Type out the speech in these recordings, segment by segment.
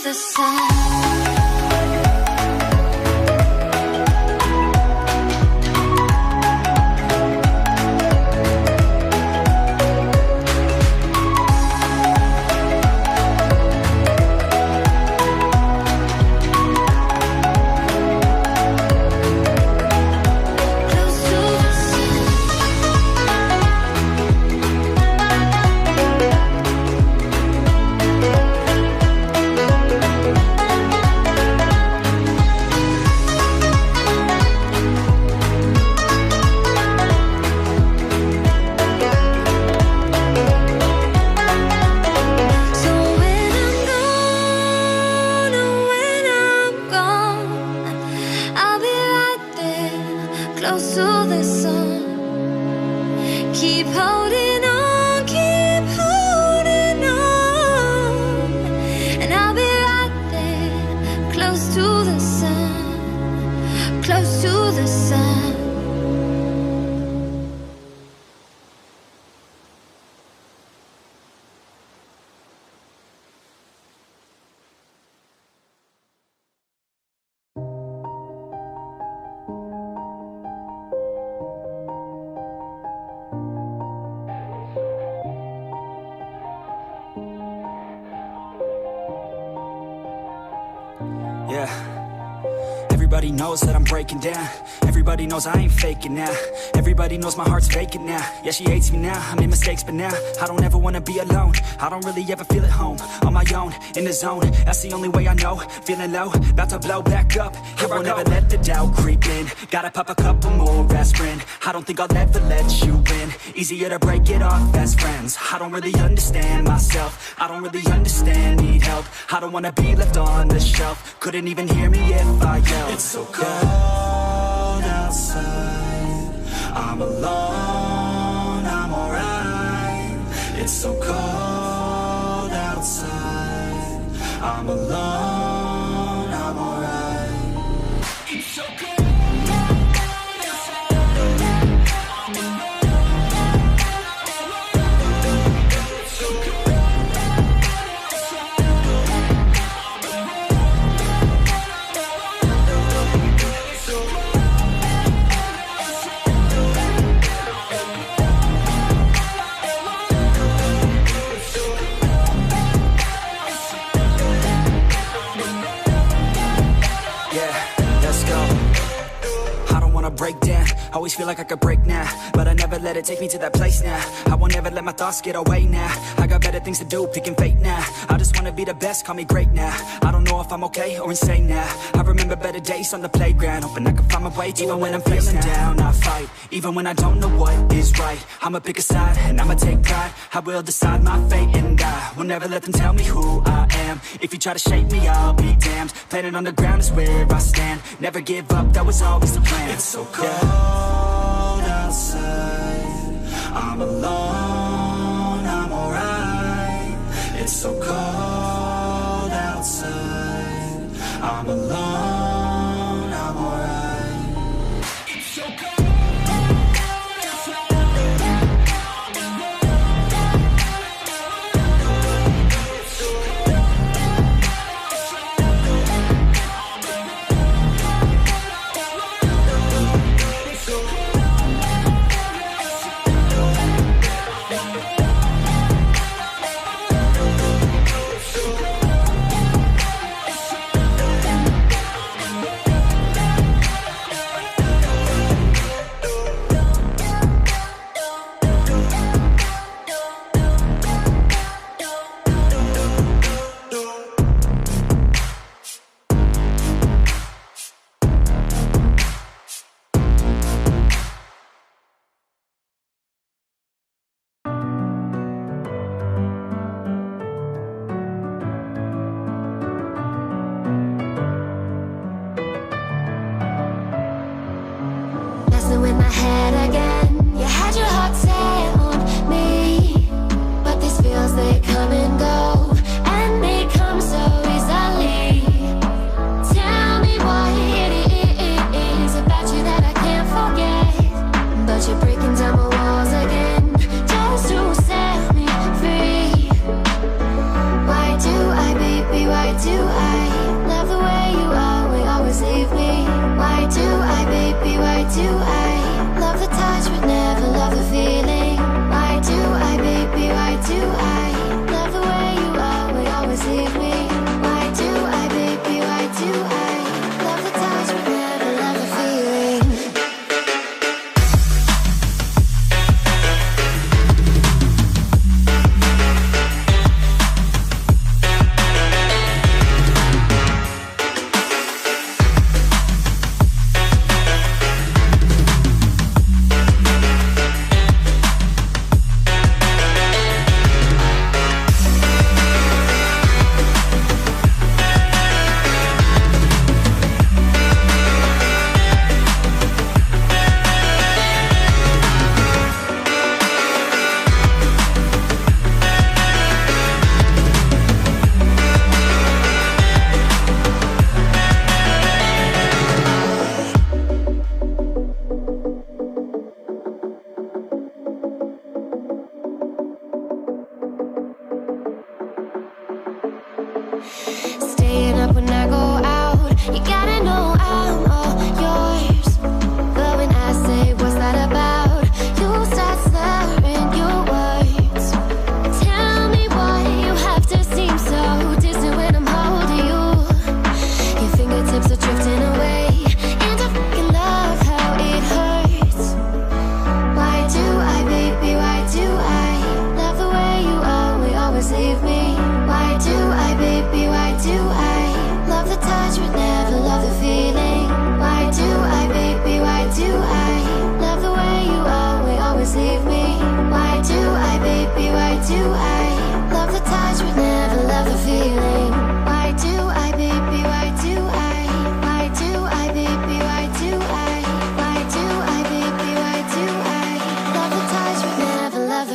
the sun. Close to the sun. Keep holding on, keep holding on. And I'll be right there, close to the sun, close to the sun. Yeah, everybody knows that I'm breaking down. Everybody knows I ain't faking now. Everybody knows my heart's vacant now. Yeah, she hates me now, I made mistakes but now I don't ever wanna be alone. I don't really ever feel at home. On my own, in the zone, that's the only way I know. Feeling low, about to blow back up. Here I won't ever let the doubt creep in. Gotta pop a couple more aspirin. I don't think I'll ever let you in. Easier to break it off best friends. I don't really understand myself. I don't really understand, need help. I don't wanna be left on the shelf. Couldn't even hear me if I yelled. It's so cold outside, I'm alone, I'm alright. It's so cold outside, I'm alone, I'm alright. It's so cold. Break down, always feel like I could break now, but I never let it take me to that place now. I won't ever let my thoughts get away now. I got better things to do, picking fate now. I just wanna be the best, call me great now. I don't know if I'm okay or insane now. I remember better days on the playground, hoping I can find my way. Even when I'm feeling down, I fight. Even when I don't know what is right, I'ma pick a side and I'ma take pride. I will decide my fate and I will never let them tell me who I am. If you try to shake me, I'll be damned. Planet on the ground is where I stand. Never give up, that was always the plan. It's so cold outside, I'm alone, I'm alright. It's so cold outside, I'm alone, I'm alright. It's so cold.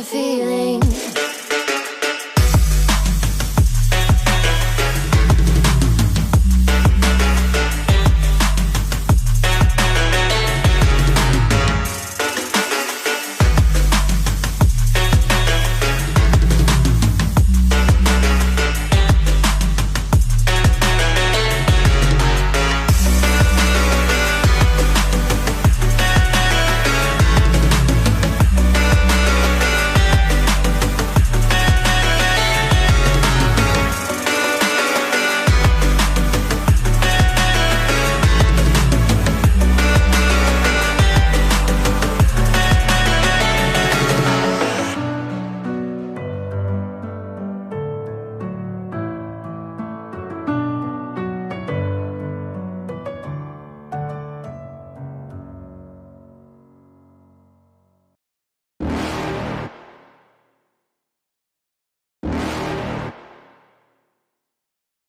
feeling.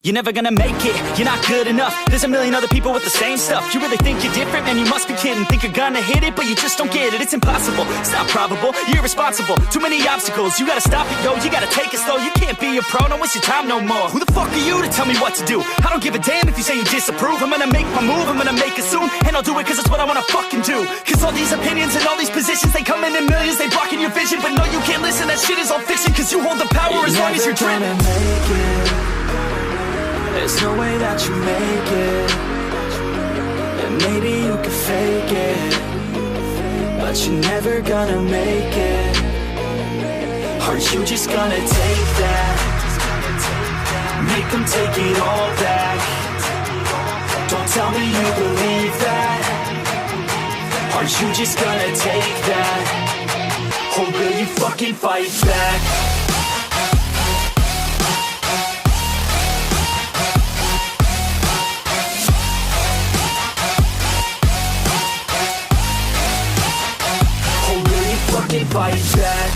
You're never gonna make it, you're not good enough. There's a million other people with the same stuff. You really think you're different? Man, you must be kidding. Think you're gonna hit it, but you just don't get it. It's impossible, it's not probable, you're irresponsible. Too many obstacles, you gotta stop it, yo. You gotta take it slow, you can't be a pro. Don't waste your time no more. Who the fuck are you to tell me what to do? I don't give a damn if you say you disapprove. I'm gonna make my move, I'm gonna make it soon. And I'll do it cause it's what I wanna fucking do. Cause all these opinions and all these positions, they come in millions, they blocking your vision. But no, you can't listen, that shit is all fiction. Cause you hold the power as long as you're dreaming. There's no way that you make it. And maybe you can fake it, but you're never gonna make it. Aren't you just gonna take that? Make them take it all back. Don't tell me you believe that. Aren't you just gonna take that? Or will you fucking fight back? Fight back.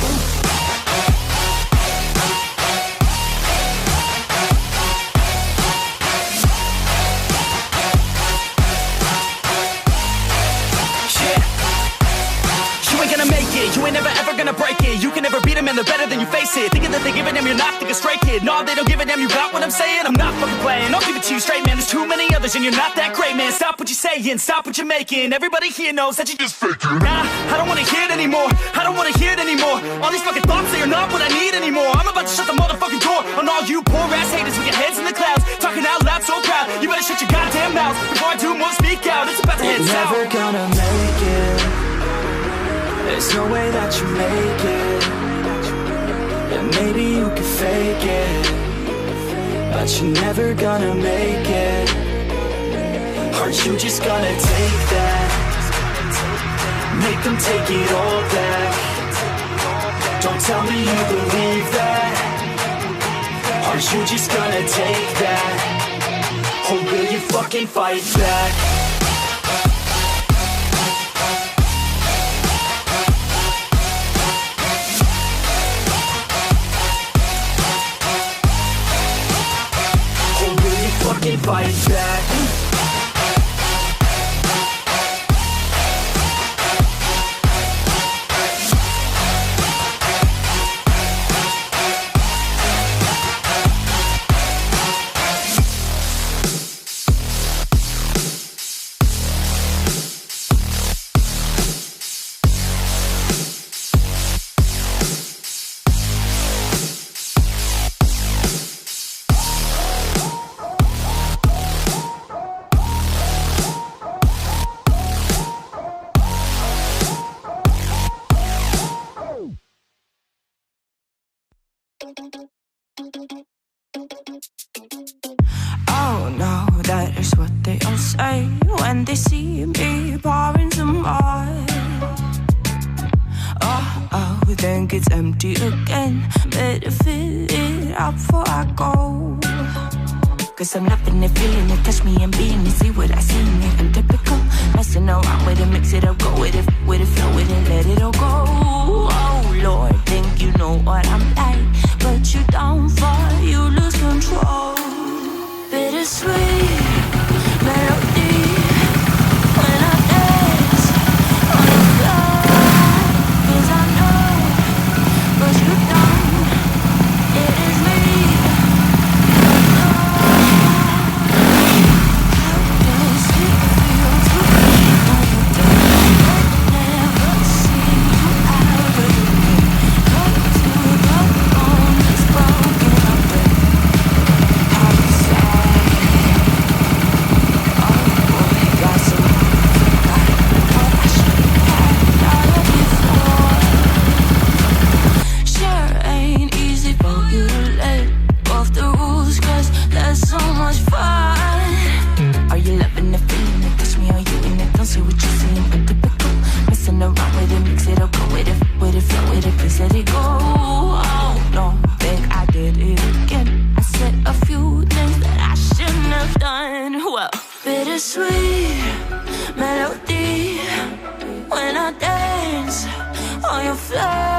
You ain't gonna make it, you ain't never ever gonna break it. You can never beat them and they're better than you face it. Thinking that they give a damn, you're not thinking straight, kid. No, they don't give a damn, you got what I'm saying? I'm not fucking playing, I'll give it to you straight, man. There's too many others and you're not that great, man. Stop what you're saying, stop what you're making. Everybody here knows that you just faking. Nah, I don't wanna hear it anymore, I don't wanna hear it anymore. All these fucking thoughts, they are not what I need anymore. I'm about to shut the motherfucking door on all you poor ass haters with your heads in the clouds, talking out loud so proud. You better shut your goddamn mouth before I do more, speak out. It's about to head south. You're never gonna make it. There's no way that you make it. And maybe you can fake it, but you're never gonna make it. Aren't you just gonna take that? Make them take it all back. Don't tell me you believe that. Aren't you just gonna take that? Or will you fucking fight back? Fight back. Oh no, that is what they all say when they see me pouring some more. Oh, think it's empty again. Better fill it up before I go. Cause I'm loving it, feeling it, touch me and being it. See what I see in it, I'm typical. Messing around with it, mix it up, go with it, flow with it, let it all go. Oh Lord, think you know what I'm like, but you don't fall, you lose control. Bittersweet melody when I dance on the floor. Cause I know Please let it go. Oh, don't think I did it again. I said a few things that I shouldn't have done. Well, bittersweet melody when I dance on your floor.